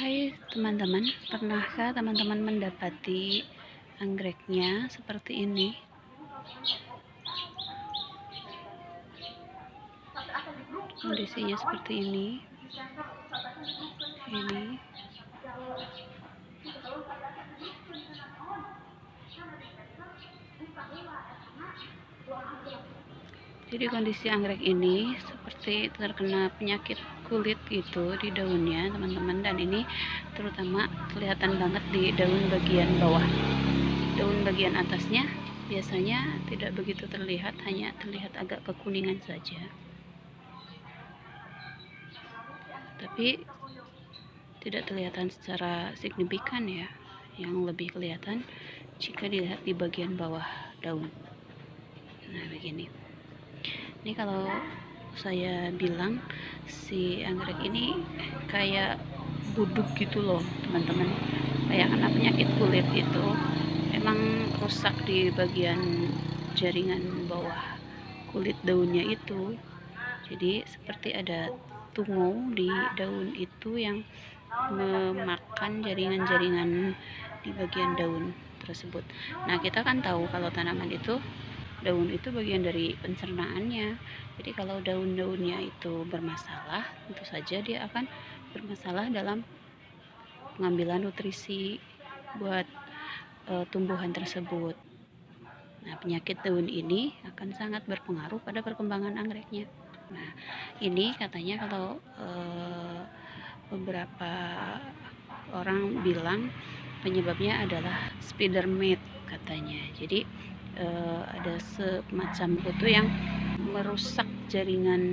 Hai teman-teman, pernahkah teman-teman mendapati anggreknya seperti ini? Kondisinya seperti ini. Jadi kondisi anggrek ini seperti terkena penyakit kulit gitu di daunnya teman-teman, dan ini terutama kelihatan banget di daun bagian bawah. Daun bagian atasnya biasanya tidak begitu terlihat, hanya terlihat agak kekuningan saja. Tapi tidak kelihatan secara signifikan ya. Yang lebih kelihatan jika dilihat di bagian bawah daun. Nah, begini. Ini kalau saya bilang si anggrek ini kayak buduk gitu loh, teman-teman. Kayak kena penyakit kulit itu. Emang rusak di bagian jaringan bawah kulit daunnya itu. Jadi seperti ada tungau di daun itu yang memakan jaringan-jaringan di bagian daun tersebut. Nah, kita kan tahu kalau tanaman itu, daun itu bagian dari pencernaannya. Jadi kalau daun-daunnya itu bermasalah, tentu saja dia akan bermasalah dalam pengambilan nutrisi buat tumbuhan tersebut. Nah, penyakit daun ini akan sangat berpengaruh pada perkembangan anggreknya. Nah, ini katanya kalau beberapa orang bilang penyebabnya adalah spider mite katanya. Jadi ada semacam kutu yang merusak jaringan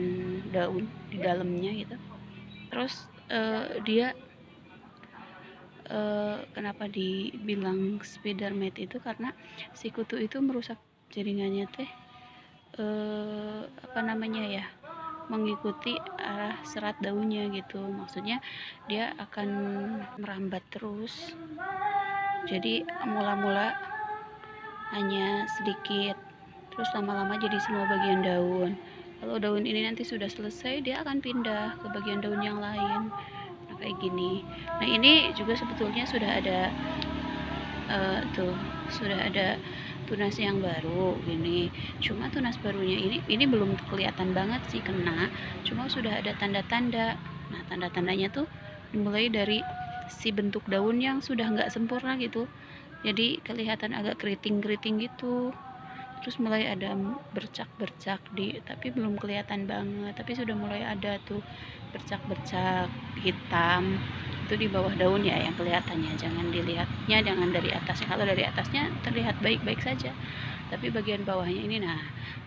daun di dalamnya gitu. Terus dia kenapa dibilang spider mite itu karena si kutu itu merusak jaringannya teh mengikuti arah serat daunnya gitu. Maksudnya dia akan merambat terus, jadi mula-mula hanya sedikit, terus lama-lama jadi semua bagian daun. Kalau daun ini nanti sudah selesai, dia akan pindah ke bagian daun yang lain. Nah, kayak gini. Nah, ini juga sebetulnya sudah ada sudah ada tunas yang baru gini. Cuma tunas barunya ini belum kelihatan banget sih kena, cuma sudah ada tanda-tanda. Nah, tanda-tandanya tuh dimulai dari si bentuk daun yang sudah nggak sempurna gitu, jadi kelihatan agak keriting-keriting gitu. Terus mulai ada bercak-bercak tapi belum kelihatan banget, tapi sudah mulai ada tuh bercak-bercak hitam. Itu di bawah daun ya yang kelihatannya, jangan dari atasnya. Kalau dari atasnya terlihat baik-baik saja, tapi bagian bawahnya ini, nah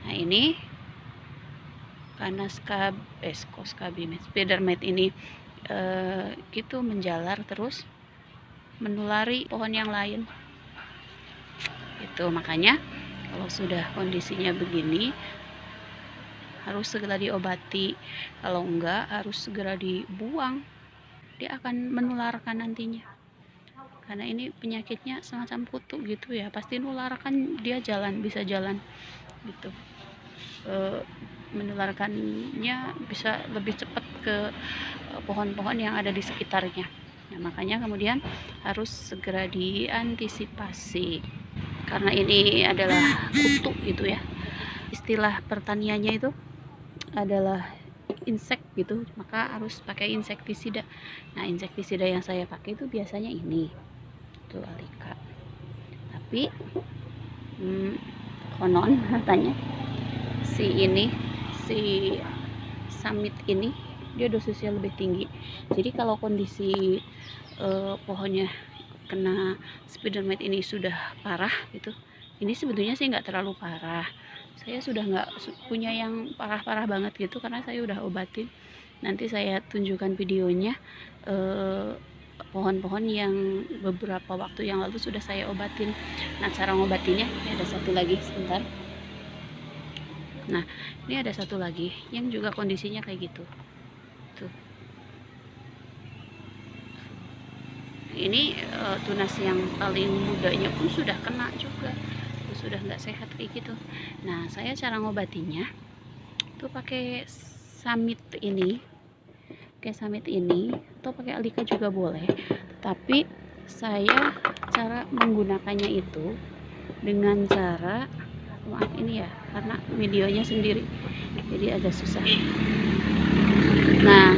ini karena spider mite ini gitu menjalar terus menulari pohon yang lain. Itu makanya kalau sudah kondisinya begini harus segera diobati, kalau enggak harus segera dibuang. Dia akan menularkan nantinya, karena ini penyakitnya semacam kutu gitu ya, pasti nularkan, dia bisa jalan gitu. Menularkannya bisa lebih cepat ke pohon-pohon yang ada di sekitarnya. Nah, makanya kemudian harus segera diantisipasi, karena ini adalah kutu gitu ya. Istilah pertaniannya itu adalah insek gitu, maka harus pakai insektisida. Nah, insektisida yang saya pakai itu biasanya ini tuh Alika. Tapi konon katanya si summit ini dia dosisnya lebih tinggi. Jadi kalau kondisi pohonnya kena spider mite ini sudah parah gitu, ini sebetulnya sih nggak terlalu parah. Saya sudah nggak punya yang parah-parah banget gitu, karena saya udah obatin. Nanti saya tunjukkan videonya pohon-pohon yang beberapa waktu yang lalu sudah saya obatin. Nah, cara ngobatinya ini ada satu lagi, sebentar. Nah, ini ada satu lagi yang juga kondisinya kayak gitu tuh. Ini tunas yang paling mudanya pun sudah kena juga, sudah nggak sehat kayak gitu. Nah, saya cara ngobatinya tuh pakai summit ini. pakai Summit ini atau pakai Alika juga boleh, tapi saya cara menggunakannya itu dengan cara, maaf ini ya karena videonya sendiri jadi agak susah. Nah,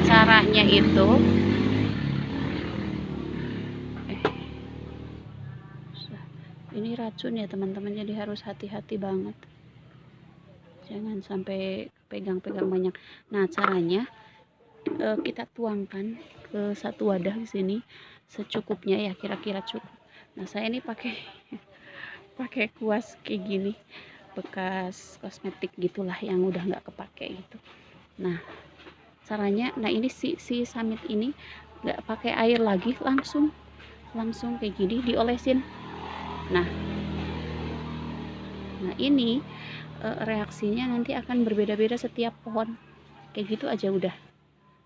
caranya itu ini racun ya teman-teman, jadi harus hati-hati banget, jangan sampai pegang-pegang banyak. Nah, caranya kita tuangkan ke satu wadah di sini secukupnya ya, kira-kira cukup. Nah, saya ini pakai kuas kayak gini, bekas kosmetik gitulah yang udah nggak kepake gitu. Nah, caranya, nah ini si Summit ini nggak pakai air lagi, langsung kayak gini diolesin. Nah ini reaksinya nanti akan berbeda-beda setiap pohon, kayak gitu aja udah.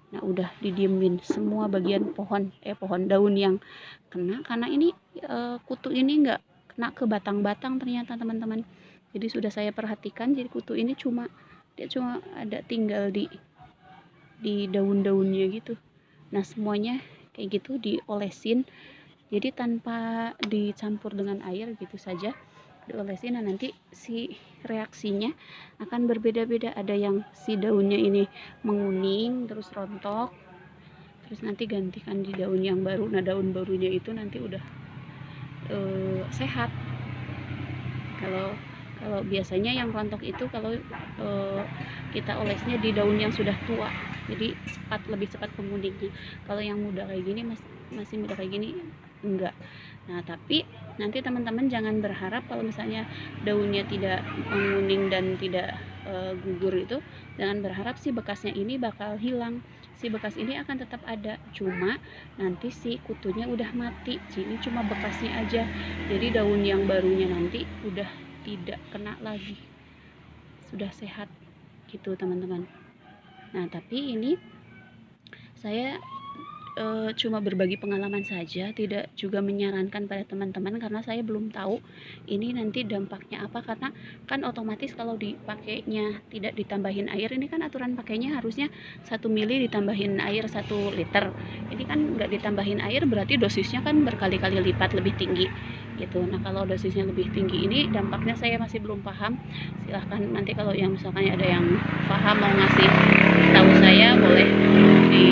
Nah, udah didiemin semua bagian pohon daun yang kena, karena ini kutu ini nggak kena ke batang-batang ternyata teman-teman. Jadi sudah saya perhatikan, jadi kutu ini cuma ada tinggal di daun-daunnya gitu. Nah, semuanya kayak gitu diolesin, jadi tanpa dicampur dengan air gitu saja diolesin. Nah, nanti si reaksinya akan berbeda-beda, ada yang si daunnya ini menguning terus rontok, terus nanti gantikan di daun yang baru. Nah, daun barunya itu nanti udah sehat. Kalau biasanya yang rontok itu kalau kita olesnya di daun yang sudah tua, jadi lebih cepat menguningnya. Kalau yang muda kayak gini, masih muda kayak gini, enggak. Nah, tapi nanti teman-teman jangan berharap kalau misalnya daunnya tidak menguning dan tidak gugur, itu jangan berharap si bekasnya ini bakal hilang. Si bekas ini akan tetap ada, cuma nanti si kutunya udah mati. Ini cuma bekasnya aja, jadi daun yang barunya nanti udah tidak kena lagi, sudah sehat gitu teman-teman. Nah, tapi ini saya cuma berbagi pengalaman saja, tidak juga menyarankan pada teman-teman, karena saya belum tahu ini nanti dampaknya apa. Karena kan otomatis kalau dipakainya tidak ditambahin air, ini kan aturan pakainya harusnya 1 mili ditambahin air 1 liter. Ini kan nggak ditambahin air, berarti dosisnya kan berkali-kali lipat lebih tinggi gitu. Nah, kalau dosisnya lebih tinggi ini dampaknya saya masih belum paham. Silahkan nanti kalau yang misalkan ada yang paham mau ngasih tahu saya, boleh di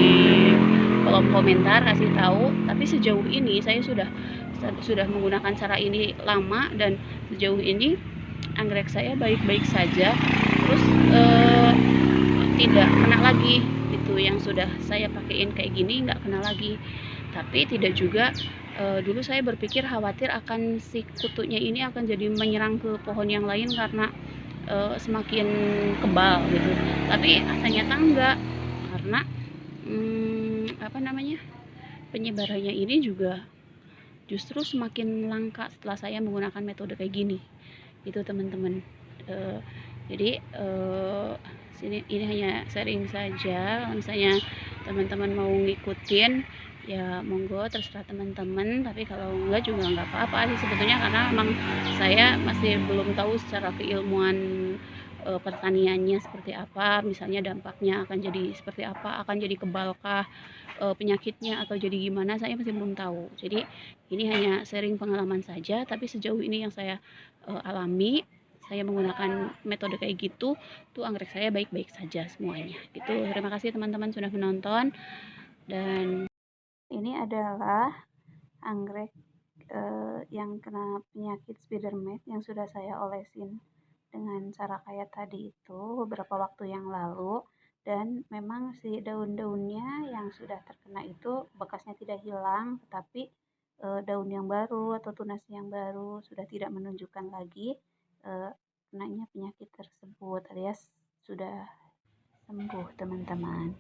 kolom komentar kasih tahu. Tapi sejauh ini saya sudah menggunakan cara ini lama, dan sejauh ini anggrek saya baik-baik saja, terus tidak kena lagi itu. Yang sudah saya pakaiin kayak gini nggak kena lagi. Tapi tidak juga, dulu saya berpikir khawatir akan si kutunya ini akan jadi menyerang ke pohon yang lain karena semakin kebal gitu. Tapi ternyata enggak, karena penyebarannya ini juga justru semakin langka setelah saya menggunakan metode kayak gini itu teman-teman. Jadi ini hanya sharing saja. Kalau misalnya teman-teman mau ngikutin ya monggo, terserah teman-teman. Tapi kalau enggak juga enggak apa-apa sih sebetulnya, karena memang saya masih belum tahu secara keilmuan pertaniannya seperti apa, misalnya dampaknya akan jadi seperti apa, akan jadi kebalkah penyakitnya atau jadi gimana, saya masih belum tahu. Jadi ini hanya sharing pengalaman saja, tapi sejauh ini yang saya alami, saya menggunakan metode kayak gitu tuh anggrek saya baik-baik saja semuanya gitu. Terima kasih teman-teman sudah menonton. Dan ini adalah anggrek yang kena penyakit spider mite yang sudah saya olesin dengan cara kayak tadi itu beberapa waktu yang lalu. Dan memang si daun-daunnya yang sudah terkena itu bekasnya tidak hilang, tetapi daun yang baru atau tunas yang baru sudah tidak menunjukkan lagi kenanya penyakit tersebut, alias sudah sembuh teman-teman.